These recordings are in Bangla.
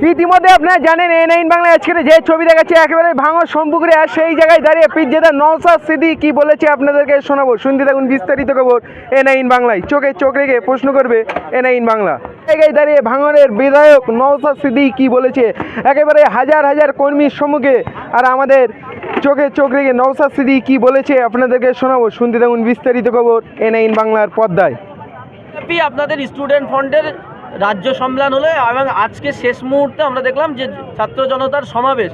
ইতিমধ্যে আপনারা জানেন A9 বাংলায় আজকের যে ছবি দেখাচ্ছে একেবারে ভাঙর সম্পুকুরে, আর সেই জায়গায় দাঁড়িয়ে পীরজাদা নওশাদ সিদ্দিকী কি বলেছে আপনাদেরকে শোনাবো। শুনতে থাকুন বিস্তারিত খবর A9 বাংলায়। চোখে চোখ রেখে প্রশ্ন করবে A9 বাংলা। জায়গায় দাঁড়িয়ে ভাঙরের বিধায়ক নওশাদ সিদ্দিকী কি বলেছে একেবারে হাজার হাজার কর্মীর সম্মুখে, আর আমাদের চোখে চোখ রেখে নওশাদ সিদ্দিকী কি বলেছে আপনাদেরকে শোনাবো। শুনতে থাকুন বিস্তারিত খবর A9 বাংলার পর্দায়। আপনাদের স্টুডেন্ট ফ্রন্টের রাজ্য সম্মেলন হলো এবং আজকে শেষ মুহূর্তে আমরা দেখলাম যে ছাত্র জনতার সমাবেশ।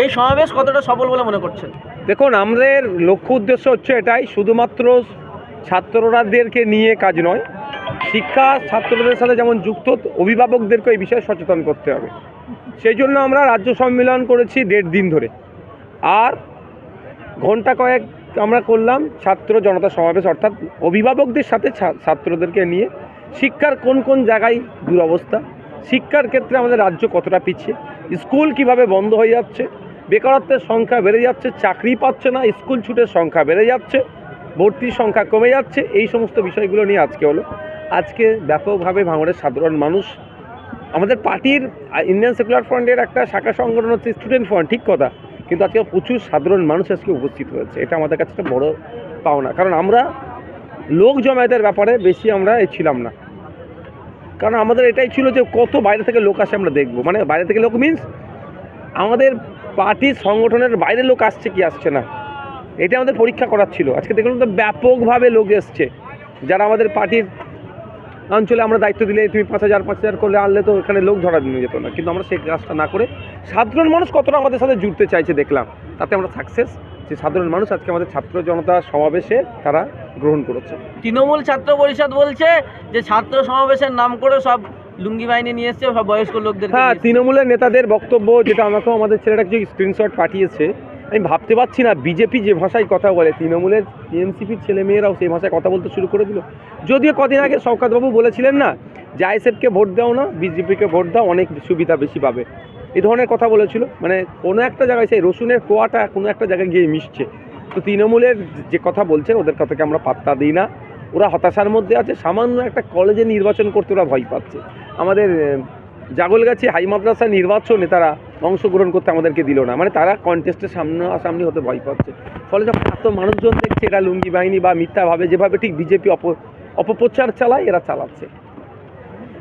এই সমাবেশ কতটা সফল বলে মনে করছেন? দেখুন, আমাদের লক্ষ্য উদ্দেশ্য হচ্ছে এটাই, শুধুমাত্র ছাত্ররাদেরকে নিয়ে কাজ নয়, শিক্ষা ছাত্রদের সাথে যেমন যুক্ত, অভিভাবকদেরকে এই বিষয়ে সচেতন করতে হবে। সেই জন্য আমরা রাজ্য সম্মেলন করেছি 1.5 দিন ধরে, আর ঘন্টা কয়েক আমরা করলাম ছাত্র জনতা সমাবেশ, অর্থাৎ অভিভাবকদের সাথে ছাত্রদেরকে নিয়ে শিক্ষার কোন কোন জায়গায় দুরবস্থা, শিক্ষার ক্ষেত্রে আমাদের রাজ্য কতটা পিছিয়ে, স্কুল কিভাবে বন্ধ হয়ে যাচ্ছে, বেকারত্বের সংখ্যা বেড়ে যাচ্ছে, চাকরি পাচ্ছে না, স্কুল ছুটের সংখ্যা বেড়ে যাচ্ছে, ভর্তির সংখ্যা কমে যাচ্ছে, এই সমস্ত বিষয়গুলো নিয়ে আজকে হলো। আজকে ব্যাপকভাবে ভাঙড়ের সাধারণ মানুষ, আমাদের পার্টির ইন্ডিয়ান সেকুলার ফ্রন্টের একটা শাখা সংগঠন হচ্ছে স্টুডেন্ট ফ্রন্ট, ঠিক কথা, কিন্তু আজকে প্রচুর সাধারণ মানুষ আজকে উপস্থিত হয়েছে। এটা আমাদের কাছে একটা বড় পাওনা, কারণ আমরা লোক জমায়েতের ব্যাপারে বেশি আমরা ছিলাম না, কারণ আমাদের এটাই ছিল যে কত বাইরে থেকে লোক আসে আমরা দেখব, মানে বাইরে থেকে লোক মিনস আমাদের পার্টির সংগঠনের বাইরে লোক আসছে কি আসছে না, এটা আমাদের পরীক্ষা করার ছিল। আজকে দেখুন তো ব্যাপকভাবে লোক এসছে, যারা আমাদের পার্টির অঞ্চলে আমরা দায়িত্ব দিলে তুমি 5,000 করলে আনলে তো এখানে লোক ধরা নিয়ে যেত না, কিন্তু আমরা সেই কাজটা না করে সাধারণ মানুষ কতটা আমাদের সাথে জুড়তে চাইছে দেখলাম, তাতে আমরা সাকসেস। যে সাধারণ মানুষ আজকে আমাদের ছাত্র জনতা সমাবেশে তারা গ্রহণ করেছে। তৃণমূল ছাত্র পরিষদ বলছে যে ছাত্র সমাবেশের নাম করে সব লুঙ্গি বাহিনী নিয়ে এসছে, সব বয়স্ক লোকদের। হ্যাঁ, তৃণমূলের নেতাদের বক্তব্য, যেটা আমাকেও আমাদের ছেলেটা কিছু স্ক্রিনশট পাঠিয়েছে, আমি ভাবতে পারছি না বিজেপি যে ভাষায় কথা বলে, তৃণমূলের টিএমসিপির ছেলেমেয়েরাও সেই ভাষায় কথা বলতে শুরু করে দিল। যদিও কদিন আগে শওকতবাবু বলেছিলেন না যে আইএসএফকে ভোট দাও না, বিজেপিকে ভোট দাও, অনেক সুবিধা বেশি পাবে, এই ধরনের কথা বলেছিল। মানে কোনো একটা জায়গায় সেই রসুনের কোয়াটা কোনো একটা জায়গায় গিয়ে মিশছে। তো তৃণমূলের যে কথা বলছেন ওদের কথাকে আমরা পাত্তা দিই না, ওরা হতাশার মধ্যে আছে। সামান্য একটা কলেজে নির্বাচন করতে ওরা ভয় পাচ্ছে। আমাদের জাগলগাছি হাই মাদ্রাসা নির্বাচনে তারা অংশগ্রহণ করতে আমাদেরকে দিল না, মানে তারা কন্টেস্টের সামনাসামনি হতে ভয় পাচ্ছে। ফলে যখন এত মানুষজন দেখছে এরা লুঙ্গি বাহিনী বা মিথ্যাভাবে যেভাবে ঠিক বিজেপি অপপ্রচার চালায় এরা চালাচ্ছে।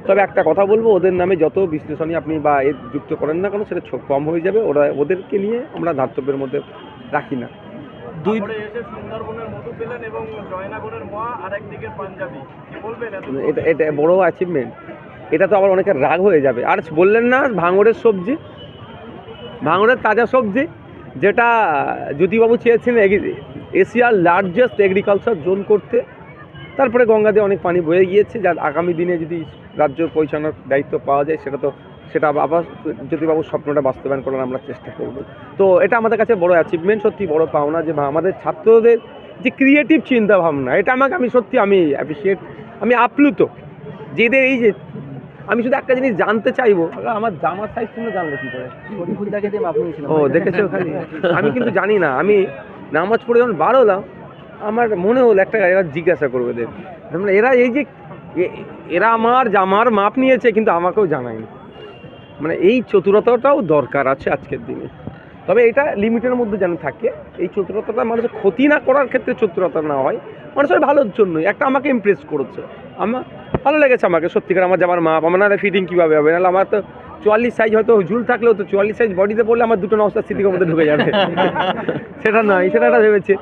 তবে একটা কথা বলবো, ওদের নামে যত বিশ্লেষণী আপনি বা এর যুক্ত করেন না কেন, সেটা কম হয়ে যাবে। ওদেরকে নিয়ে আমরা ধার্তব্যের মধ্যে রাখি না। এটা বড় অ্যাচিভমেন্ট, এটা তো আবার অনেকের রাগ হয়ে যাবে। আর বললেন না ভাঙড়ের সবজি, ভাঙড়ের তাজা সবজি, যেটা জ্যোতিবাবু চেয়েছেন এশিয়ার লার্জেস্ট এগ্রিকালচার জোন করতে, তারপরে গঙ্গা দিয়ে অনেক পানি বয়ে গিয়েছে, যার আগামী দিনে যদি রাজ্য পৌঁছানোর দায়িত্ব পাওয়া যায় সেটা আবার জ্যোতিবাবুর স্বপ্নটা বাস্তবায়ন করার আমরা চেষ্টা করব। তো এটা আমাদের কাছে বড় অ্যাচিভমেন্ট, সত্যি বড় পাওনা যে আমাদের ছাত্রদের যে ক্রিয়েটিভ চিন্তা ভাবনা, এটা আমি সত্যি অ্যাপ্রিসিয়েট, আমি আপ্লুত। যেদের এই যে আমি শুধু একটা জিনিস জানতে চাইবো, আমার জামার সাইজ তুমি জানলে কি করে? ও দেখেছো ওখানে, আমি কিন্তু জানি না। আমি নামাজ পড়ে যখন বার হলাম আমার মনে হলো একটা এরা জিজ্ঞাসা করবে দেব, মানে এরা এই যে এরা আমার জামার মাপ নিয়েছে কিন্তু আমাকেও জানায়নি। মানে এই চতুরতাটাও দরকার আছে আজকের দিনে, তবে এটা লিমিটের মধ্যে যেন থাকে। এই চতুরতাটা মানুষের ক্ষতি না করার ক্ষেত্রে চতুরতা না হয়, মানুষের ভালোর জন্যই। একটা আমাকে ইমপ্রেস করেছে, আমার ভালো লেগেছে, আমাকে সত্যিকার আমার জামার মাপ, আমার না ফিটিং কীভাবে হবে, নাহলে আমার তো 44 সাইজ হয়তো ঝুল থাকলেও তো 44 সাইজ বডিতে পড়লে আমার দুটো নওশাদ সিদ্দিকীর মধ্যে ঢুকে যাবে। সেটা নয়, সেটা একটা ভেবেছে।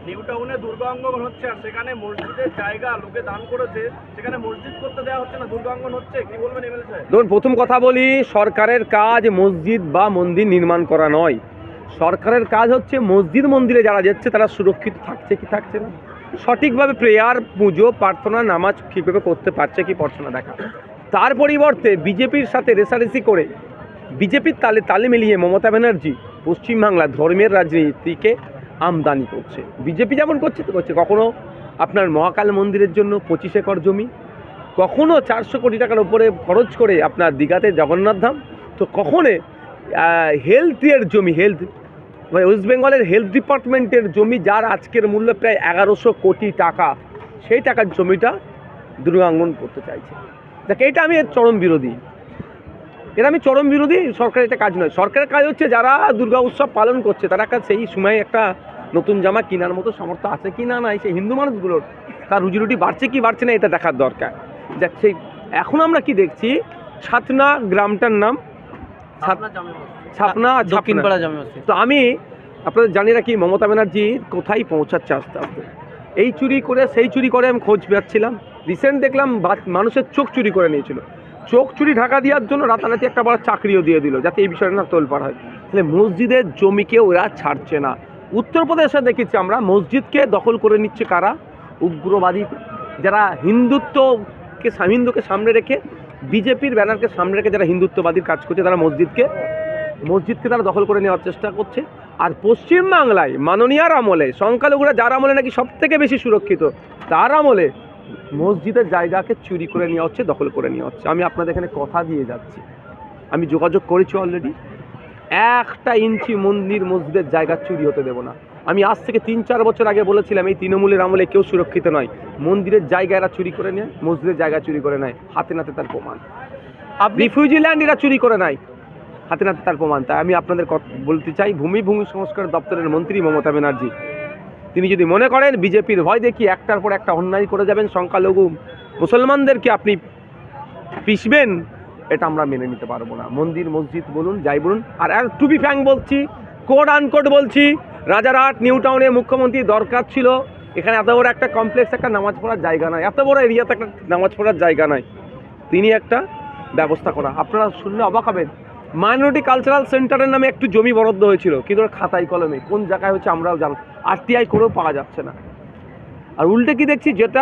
নিউ টাউনে দুর্গাঙ্গন হচ্ছে আর সেখানে মসজিদের জায়গা লোকে দান করেছে, সেখানে মসজিদ করতে দেওয়া হচ্ছে না, দুর্গাঙ্গন হচ্ছে, কি বলবেন এমএলএ সাহেব? ধরুন, প্রথম কথা বলি, সরকারের কাজ মসজিদ বা মন্দির নির্মাণ করা নয়। সরকারের কাজ হচ্ছে মসজিদ মন্দিরে যারা যাচ্ছে তারা সুরক্ষিত থাকছে কি থাকছে না, সঠিকভাবে প্রেয়ার পুজো প্রার্থনা নামাজ কীভাবে করতে পারছে কি পারছে না দেখা। তার পরিবর্তে বিজেপির সাথে রেষারেষি করে বিজেপির তালে মিলিয়ে মমতা ব্যানার্জি পশ্চিমবাংলা ধর্মের রাজনীতিকে আমদানি করছে। বিজেপি যেমন করছে তো করছে, কখনো আপনার মহাকাল মন্দিরের জন্য 25 একর জমি, কখনো 400 কোটি টাকার উপরে খরচ করে আপনার দীঘাতে জগন্নাথ ধাম, তো কখনো হেলথের জমি, ওয়েস্ট বেঙ্গলের হেলথ ডিপার্টমেন্টের জমি, যার আজকের মূল্য প্রায় 1100 কোটি টাকা, সেই টাকার জমিটা দুর্গাঙ্গন করতে চাইছে। দেখ, এটা আমি এর চরম বিরোধী। এর আমি চরম বিরোধী। সরকারের এটা কাজ নয়। সরকারের কাজ হচ্ছে যারা দুর্গা উৎসব পালন করছে তারা সেই সময় একটা নতুন জামা কেনার মতো সামর্থ্য আছে কি না নাই, সেই হিন্দু মানুষগুলোর তার রুজিরুটি বাড়ছে কি বাড়ছে না এটা দেখার দরকার। দেখ সেই এখন আমরা কি দেখছি, ছাতনা গ্রামটার নাম ছাপনা দক্ষিণপাড়া জামে মসজিদ। তো আমি আপনাদের জানি রাখি মমতা ব্যানার্জি কোথায় পৌঁছাচ্ছে আস্তে আস্তে। এই চুরি করে সেই চুরি করে আমি খোঁজ পাচ্ছিলাম। রিসেন্ট দেখলাম মানুষের চোখ চুরি করে নিয়েছিল। চোখ চুরি ঢাকা দেওয়ার জন্য রাতারাতি একটা বড় চাকরিও দিয়ে দিল যাতে এই বিষয়টা না তোলপাড় হয়। তাহলে মসজিদের জমিকে ওরা ছাড়ছে না। উত্তরপ্রদেশে দেখেছি আমরা মসজিদকে দখল করে নিচ্ছে কারা, উগ্রবাদী যারা হিন্দুকে সামনে রেখে বিজেপির ব্যানারকে সামনে রেখে যারা হিন্দুত্ববাদীর কাজ করছে তারা মসজিদকে তারা দখল করে নেওয়ার চেষ্টা করছে। আর পশ্চিমবাংলায় মাননীয়ার আমলে সংখ্যালঘুরা যার আমলে নাকি সব থেকে বেশি সুরক্ষিত তার আমলে মসজিদের জায়গাকে চুরি করে নেওয়া হচ্ছে, দখল করে নেওয়া হচ্ছে। আমি আপনাদের এখানে কথা দিয়ে যাচ্ছি, আমি যোগাযোগ করেছি অলরেডি, 1 ইঞ্চি মসজিদের জায়গা চুরি হতে দেব না। আমি আজ থেকে 3-4 বছর আগে বলেছিলাম এই তৃণমূলের আমলে কেউ সুরক্ষিত নয়। মন্দিরের জায়গা এরা চুরি করে নেয়, মসজিদের জায়গা চুরি করে নেয়, হাতে নাতে তার প্রমাণ। রিফিউজি ল্যান্ড এরা চুরি করে নেয়, হাতে নাতে তার প্রমাণ। তাই আমি আপনাদের বলতে চাই, ভূমি সংস্কার দপ্তরের মন্ত্রী মমতা ব্যানার্জি তিনি যদি মনে করেন বিজেপির ভয় দেখিয়ে একটার পর একটা অন্যায় করে যাবেন, সংখ্যালঘু মুসলমানদেরকে আপনি পিষবেন, এটা আমরা মেনে নিতে পারবো না। মন্দির মসজিদ বলুন যাই বলুন। আর টু বি ফ্র্যাঙ্ক বলছি, কোড আনকোড বলছি, রাজারহাট নিউ টাউনে মুখ্যমন্ত্রী দরকার ছিল। এখানে এত বড় একটা কমপ্লেক্স একটা নামাজ পড়ার জায়গা নাই, এত বড় এরিয়াতে একটা নামাজ পড়ার জায়গা নাই, তিনি একটা ব্যবস্থা করা। আপনারা শুনলে অবাক হবেন, মাইনরিটি কালচারাল সেন্টারের নামে একটু জমি বরাদ্দ হয়েছিল, কিন্তু ওর খাতায় কলমে কোন জায়গায় হচ্ছে আমরাও জানি, আরটিআই করেও পাওয়া যাচ্ছে না। আর উল্টে কি দেখছি, যেটা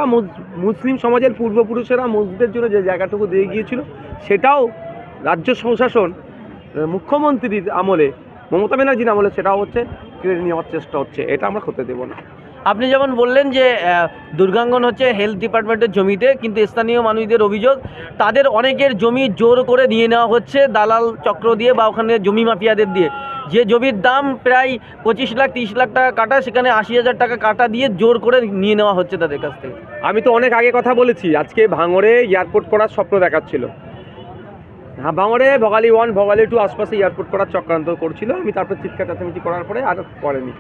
মুসলিম সমাজের পূর্বপুরুষেরা মসজিদের জন্য যে জায়গাটুকু দিয়ে গিয়েছিল সেটাও রাজ্য প্রশাসন মুখ্যমন্ত্রীর আমলে মমতা ব্যানার্জির আমলে সেটাও হচ্ছে কেড়ে নেওয়ার চেষ্টা হচ্ছে। এটা আমরা হতে দেবো না। আপনি যেমন বললেন যে দুর্গাঙ্গন হচ্ছে হেলথ ডিপার্টমেন্টের জমিতে, কিন্তু স্থানীয় মানুষদের অভিযোগ তাদের অনেকের জমি জোর করে নিয়ে নেওয়া হচ্ছে দালাল চক্র দিয়ে বা ওখানে জমি মাফিয়াদের দিয়ে। যে জমির দাম প্রায় 25 লাখ 30 লাখ টাকা কাটা, সেখানে 80,000 টাকা কাটা দিয়ে জোর করে নিয়ে নেওয়া হচ্ছে তাদের কাছ থেকে। আমি তো অনেক আগে কথা বলেছি, আজকে ভাঙড়ে এয়ারপোর্ট করার স্বপ্ন দেখাচ্ছিল। হ্যাঁ, ভাঙড়ে ভোগালী 1 ভোগালী 2 আশপাশে এয়ারপোর্ট করার চক্রান্ত করছিল। আমি তারপর চিৎকার চেঁচামেচি করার পরে আর করেনি।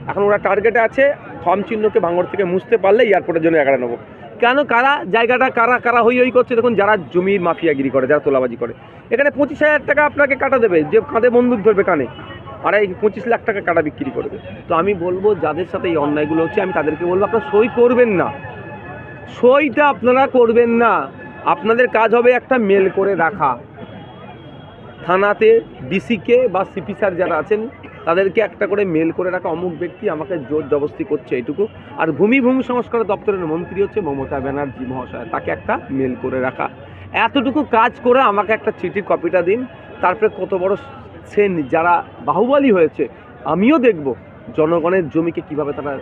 এখন ওরা টার্গেটে আছে থম চিহ্নকে ভাঙড় থেকে মুছতে পারলে এয়ারপোর্টের জন্য এগাড়া নেবো। কেন কারা জায়গাটা কারা হই করছে, দেখুন যারা জমির মাফিয়াগিরি করে, যারা তোলাবাজি করে। এখানে 25,000 টাকা আপনাকে কাটা দেবে, যে কাঁধে বন্দুক ধরবে কানে, আর এই 25 লাখ টাকা কাটা বিক্রি করবে। তো আমি বলবো যাদের সাথে এই অন্যায়গুলো হচ্ছে, আমি তাদেরকে বলবো আপনারা সই করবেন না, সইটা আপনারা করবেন না। আপনাদের কাজ হবে একটা মেল করে রাখা থানাতে, ডিসিকে বা সিপি স্যার যারা আছেন তাদেরকে একটা করে মেল করে রাখা, অমুক ব্যক্তি আমাকে জোর জবরদস্তি করছে এইটুকু। আর ভূমি সংস্কার দপ্তরের মন্ত্রী হচ্ছে মমতা ব্যানার্জি মহাশয়, তাকে একটা মেল করে রাখা। এতটুকু কাজ করে আমাকে একটা চিঠির কপিটা দিন। তারপরে কত বড় সেন যারা বাহুবলী হয়েছে, আমিও দেখব জনগণের জমিকে কিভাবে তারা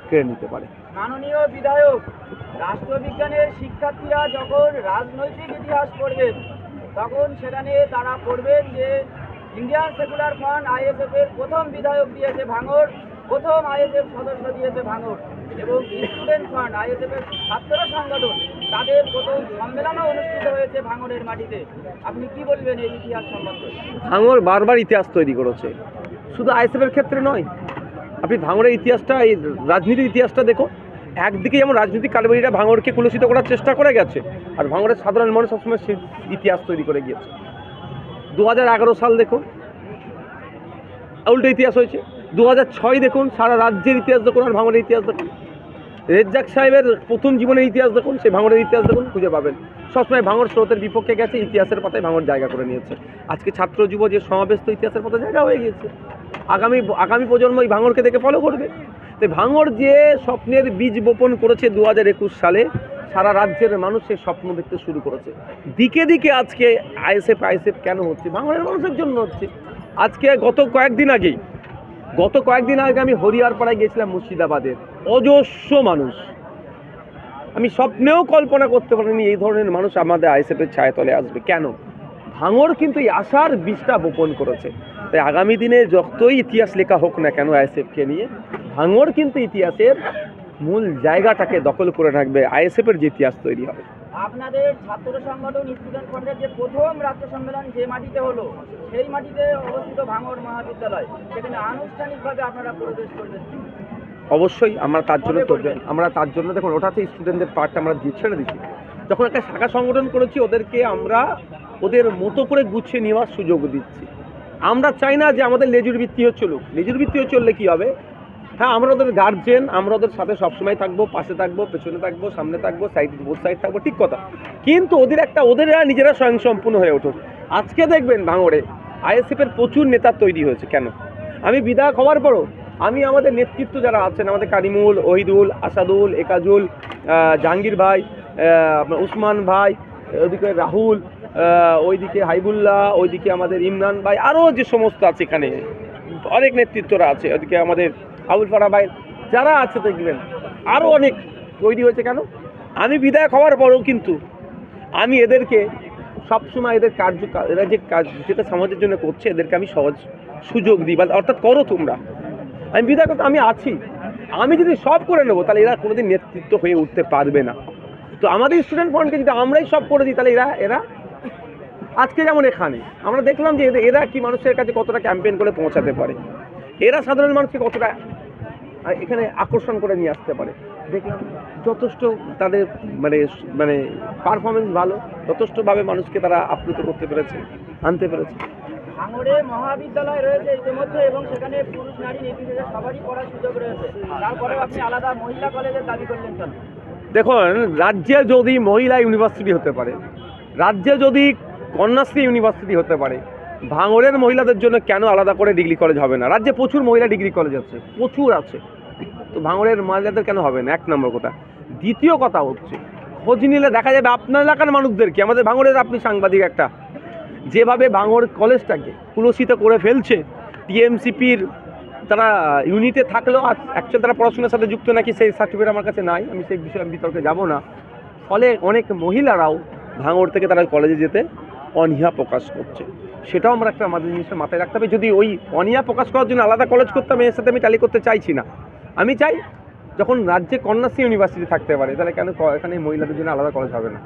কেড়ে নিতে পারে। মাননীয় বিধায়ক, রাষ্ট্রবিজ্ঞানের শিক্ষার্থীরা যখন রাজনৈতিক ইতিহাস পড়বেন তখন সেখানে তারা পড়বেন যে ইন্ডিয়ান সেকুলার ফ্রন্ট আইএসএফ এর প্রথম বিধায়ক দিয়েছে ভাঙড়, প্রথম আইএসএফ সদস্য দিয়েছে ভাঙড়, এবং স্টুডেন্ট ফ্রন্ট আইএসএফ এর ছাত্র সংগঠন তাদের প্রথম সম্মেলনও অনুষ্ঠিত হয়েছে ভাঙড়ের মাটিতে। আপনি কি বলবেন এই ইতিহাস সম্বন্ধে? ভাঙড় বারবার ইতিহাস তৈরি করেছে, শুধু আইএসএফ এর ক্ষেত্রে নয়। আপনি ভাঙড়ের ইতিহাসটা, এই রাজনীতির ইতিহাসটা দেখো। একদিকে যেমন রাজনৈতিক কারবারিরা ভাঙড়কে কুলুষিত করার চেষ্টা করে গেছে, আর ভাঙড়ের সাধারণ মানুষ সবসময় সেই ইতিহাস তৈরি করে গিয়েছে। 2011 সাল দেখুন, উল্টো ইতিহাস হয়েছে। 2006 দেখুন, সারা রাজ্যের ইতিহাস দেখুন, আর ভাঙড়ের ইতিহাস দেখুন। রেজ্জাক সাহেবের প্রথম জীবনের ইতিহাস দেখুন, সেই ভাঙড়ের ইতিহাস দেখুন, খুঁজে পাবেন। সবসময় ভাঙড় স্রোতের বিপক্ষে গেছে, ইতিহাসের পাতায় ভাঙড় জায়গা করে নিয়েছে। আজকে ছাত্র যুব যে সমাবেশ, তো ইতিহাসের পাতায় জায়গা হয়ে গিয়েছে। আগামী প্রজন্ম এই ভাঙড়কে দেখে ফলো করবে। তাই ভাঙড় যে স্বপ্নের বীজ বপন করেছে 2021 সালে, সারা রাজ্যের মানুষ সেই স্বপ্ন দেখতে শুরু করেছে। দিকে দিকে আজকে আইএসএফ কেন হচ্ছে? ভাঙড়ের মানুষের জন্য হচ্ছে। আজকে গত কয়েকদিন আগে আমি হরিয়ারপাড়ায় গেছিলাম, মুর্শিদাবাদের অজস্র মানুষ। আমি স্বপ্নেও কল্পনা করতে পারিনি এই ধরনের মানুষ আমাদের আইএসএফের ছায়াতলে আসবে। কেন? ভাঙড় কিন্তু এই আশার বীজটা বপন করেছে। তাই আগামী দিনে যতই ইতিহাস লেখা হোক না কেন আইএসএফকে নিয়ে, ভাঙড় কিন্তু ইতিহাসের মূল জায়গাটাকে দখল করে রাখবে। আইএসএফের যে ইতিহাস তৈরি হবে। আপনাদের ছাত্র সংগঠন স্টুডেন্ট ফ্রন্টের যে প্রথম রাজ্য সম্মেলন যে মাটিতে হলো, সেই মাটিতে অবস্থিত ভাঙড় মহাবিদ্যালয়, সেখানে আনুষ্ঠানিকভাবে আপনারা প্রবেশ করবেন। অবশ্যই আমরা তার জন্য দেখুন, ওটাতে স্টুডেন্টদের পার্টটা আমরা ছেড়ে দিচ্ছি। যখন একটা শাখা সংগঠন করেছি, ওদেরকে আমরা ওদের মতো করে গুছিয়ে নেওয়ার সুযোগ দিচ্ছি। আমরা চাই না যে আমাদের লেজুর ভিত্তিও চলুক। লেজুর ভিত্তিও চললে কী হবে? হ্যাঁ, আমরা ওদের গার্জেন, আমরা ওদের সাথে সবসময় থাকবো, পাশে থাকবো, পেছনে থাকবো, সামনে থাকবো, বোথ সাইড থাকবো, ঠিক কথা। কিন্তু ওদের নিজেরা স্বয়ংসম্পূর্ণ হয়ে উঠুক। আজকে দেখবেন ভাঙড়ে আইএসএফের প্রচুর নেতা তৈরি হয়েছে। কেন? আমি বিধায়ক হওয়ার পরও আমি আমাদের নেতৃত্ব যারা আছেন, আমাদের কারিমুল, ওহিদুল, আসাদুল, একাজুল, জাহাঙ্গীর ভাই, আপনার উসমান ভাই, ওইদিকে রাহুল, ওইদিকে হাইবুল্লাহ, ওইদিকে আমাদের ইমরান ভাই, আরও যে সমস্ত আছে এখানে অনেক নেতৃত্বরা আছে, ওইদিকে আমাদের আবুল ফারা ভাই, যারা আছে দেখবেন আরও অনেক তৈরি হয়েছে। কেন? আমি বিধায়ক হওয়ার পরেও কিন্তু আমি এদেরকে সবসময় এদের এরা যে কাজ যেটা সমাজের জন্য করছে, এদেরকে আমি সহজ সুযোগ দিই, বা অর্থাৎ করো তোমরা। আমি বিধায়ক, আমি আছি, আমি যদি সব করে নেবো তাহলে এরা কোনোদিন নেতৃত্ব হয়ে উঠতে পারবে না। তো আমাদের স্টুডেন্ট ফ্রন্টকে যদি আমরাই সব করে দিই, তাহলে এরা আজকে যেমন এখানে আমরা দেখলাম যে এরা কি মানুষের কাছে কতটা ক্যাম্পেইন করে পৌঁছাতে পারে, এরা সাধারণ মানুষকে কতটা এখানে আকর্ষণ করে নিয়ে আসতে পারে। দেখলাম যথেষ্ট তাদের মানে পারফরমেন্স ভালো, যথেষ্টভাবে মানুষকে তারা আপ্লুত করতে পেরেছে, আনতে পেরেছে। ভাঙড়ে মহাবিদ্যালয় রয়েছে ইতিমধ্যে, এবং সেখানে পুরুষ নারী নির্বিশেষে সবারই পড়ার সুযোগ রয়েছে। তারপরে আপনি আলাদা মহিলা কলেজের দাবি করলেন কেন? দেখুন, রাজ্যে যদি মহিলা ইউনিভার্সিটি হতে পারে, রাজ্যে যদি কন্যাশ্রী ইউনিভার্সিটি হতে পারে, ভাঙড়ের মহিলাদের জন্য কেন আলাদা করে ডিগ্রি কলেজ হবে না? রাজ্যে প্রচুর মহিলা ডিগ্রি কলেজ আছে, প্রচুর আছে, তো ভাঙড়ের মহিলাদের কেন হবে না? এক নম্বর কথা। দ্বিতীয় কথা হচ্ছে, খোঁজ নিলে দেখা যাবে আপনার এলাকার মানুষদেরকে, আমাদের ভাঙড়ের আপনি সাংবাদিক একটা, যেভাবে ভাঙড় কলেজটাকে কুলসিত করে ফেলছে, টিএমসিপির তারা ইউনিটে থাকলেও অ্যাকচুয়ালি তারা পড়াশোনার সাথে যুক্ত নাকি সেই সার্টিফিকেট আমার কাছে নাই, আমি সেই বিষয়ে বিতর্কে যাব না। ফলে অনেক মহিলারাও ভাঙড় থেকে তারা কলেজে যেতে অনীহা প্রকাশ করছে, সেটাও আমরা একটা আমাদের জিনিসের মাথায় রাখতে হবে। যদি ওই অনীহা প্রকাশ করার জন্য আলাদা কলেজ করতাম, এর সাথে আমি টালি করতে চাইছি না। আমি চাই যখন রাজ্যে কন্যাশ্রী ইউনিভার্সিটি থাকতে পারে, তাহলে কেন এখানে মহিলাদের জন্য আলাদা কলেজ হবে না?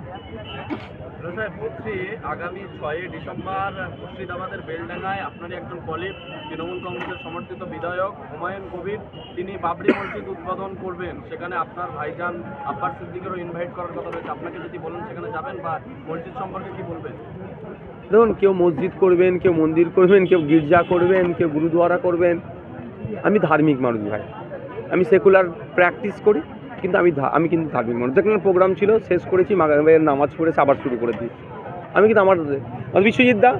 আগামী 6 ডিসেম্বর মুর্শিদাবাদের বেলডাঙ্গায় আপনারই একজন কলিগ, তৃণমূল কংগ্রেসের সমর্থিত বিধায়ক হুমায়ুন কবির, তিনি বাবরি মসজিদ উদ্বোধন করবেন। সেখানে আপনার ভাইজান আব্বাস সিদ্দিকেরও ইনভাইট করার কথা রয়েছে। আপনাকে যদি বলেন সেখানে যাবেন, বা মসজিদ সম্পর্কে কি বলবেন? দেখুন, কেউ মসজিদ করবেন, কেউ মন্দির করবেন, কেউ গির্জা করবেন, কেউ গুরুদুয়ারা করবেন। আমি ধার্মিক মানুষ ভাই, আমি সেকুলার প্র্যাকটিস করি, কিন্তু আমি কিন্তু ধার্মিক মানুষ। দেখলাম প্রোগ্রাম ছিল, শেষ করেছি, মাগরিবের নামাজ পড়েছে, আবার শুরু করে দিয়েছি। আমি কিন্তু আমার বিশ্বজিৎ দা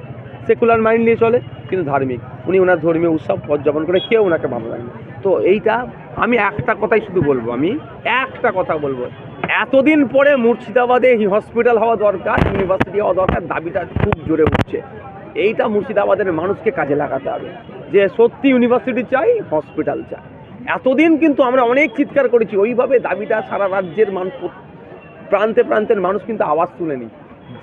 সেকুলার মাইন্ড নিয়ে চলে, কিন্তু ধার্মিক। উনি ওনার ধর্মীয় উৎসব উদযাপন করে, কেউ ওনাকে ভালো লাগে না। তো এইটা আমি একটা কথাই শুধু বলবো, এতদিন পরে মুর্শিদাবাদে হসপিটাল হওয়া দরকার, ইউনিভার্সিটি হওয়া দরকার, দাবিটা খুব জোরে উঠছে। এইটা মুর্শিদাবাদের মানুষকে কাজে লাগাতে হবে, যে সত্যি ইউনিভার্সিটি চাই, হসপিটাল চাই। এতদিন কিন্তু আমরা অনেক চিৎকার করেছি, ওইভাবে দাবিটা সারা রাজ্যের প্রান্তের মানুষ কিন্তু আওয়াজ তুলেনি।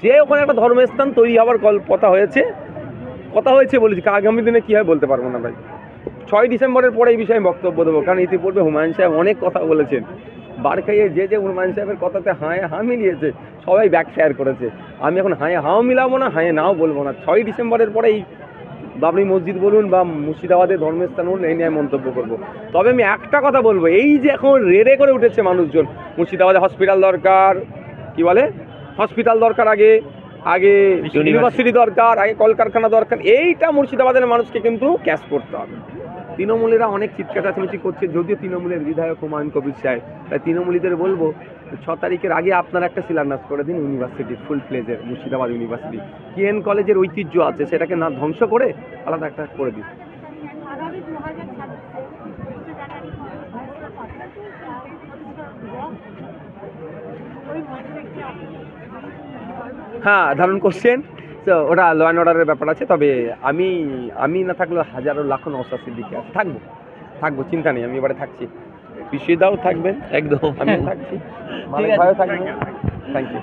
যে ওখানে একটা ধর্মস্থান তৈরি হওয়ার কথা হয়েছে বলেছি, আগামী দিনে কী হয় বলতে পারবো না ভাই। 6 ডিসেম্বরের পরে এই বিষয়ে বক্তব্য দেবো, কারণ ইতিপূর্বে হুমায়ুন সাহেব অনেক কথা বলেছেন। বার খাইয়ে যে হুমায়ুন সাহেবের কথাতে হাঁ মিলিয়েছে, সবাই ব্যাক শেয়ার করেছে। আমি এখন হাও মিলাবো না, নাও বলবো না। 6 ডিসেম্বরের পরে এই বাবরি মসজিদ বলুন বা মুর্শিদাবাদের ধর্মস্থান বলুন, এই নিয়ে মন্তব্য করবো। তবে আমি একটা কথা বলবো, এই যে এখন রেড়ে করে উঠেছে মানুষজন, মুর্শিদাবাদে হসপিটাল দরকার, কি বলে হসপিটাল দরকার, আগে ইউনিভার্সিটি দরকার, আগে কলকারখানা দরকার, এইটা মুর্শিদাবাদের মানুষকে কিন্তু ক্যাশ করতে হবে। তৃণমূলীরা অনেক চিৎকার চেঁচামেচি করছে, যদিও তৃণমূলের বিধায়ক হুমায়ুন কবির সাহেব, তাই তৃণমূলীদের বলবো 6 তারিখের আগে আপনারা একটা শিলান্যাস করে দিন ইউনিভার্সিটি, ফুল প্লেজের মুর্শিদাবাদ ইউনিভার্সিটি। কেএন কলেজের ঐতিহ্য আছে, সেটাকে না ধ্বংস করে আলাদা একটা করে দিন। হ্যাঁ, দারুণ কোশ্চেন। তো ওটা ল অ্যান্ড অর্ডারের ব্যাপার আছে, তবে আমি না থাকলেও হাজারো লাখো নওশাদ সিদ্দিকী আছে, থাকবো, চিন্তা নেই, আমি এবারে থাকছি। বিশ্বজিৎদাও থাকবেন, একদম আমি থাকছি, ভাইও থাকবেন। Thank you.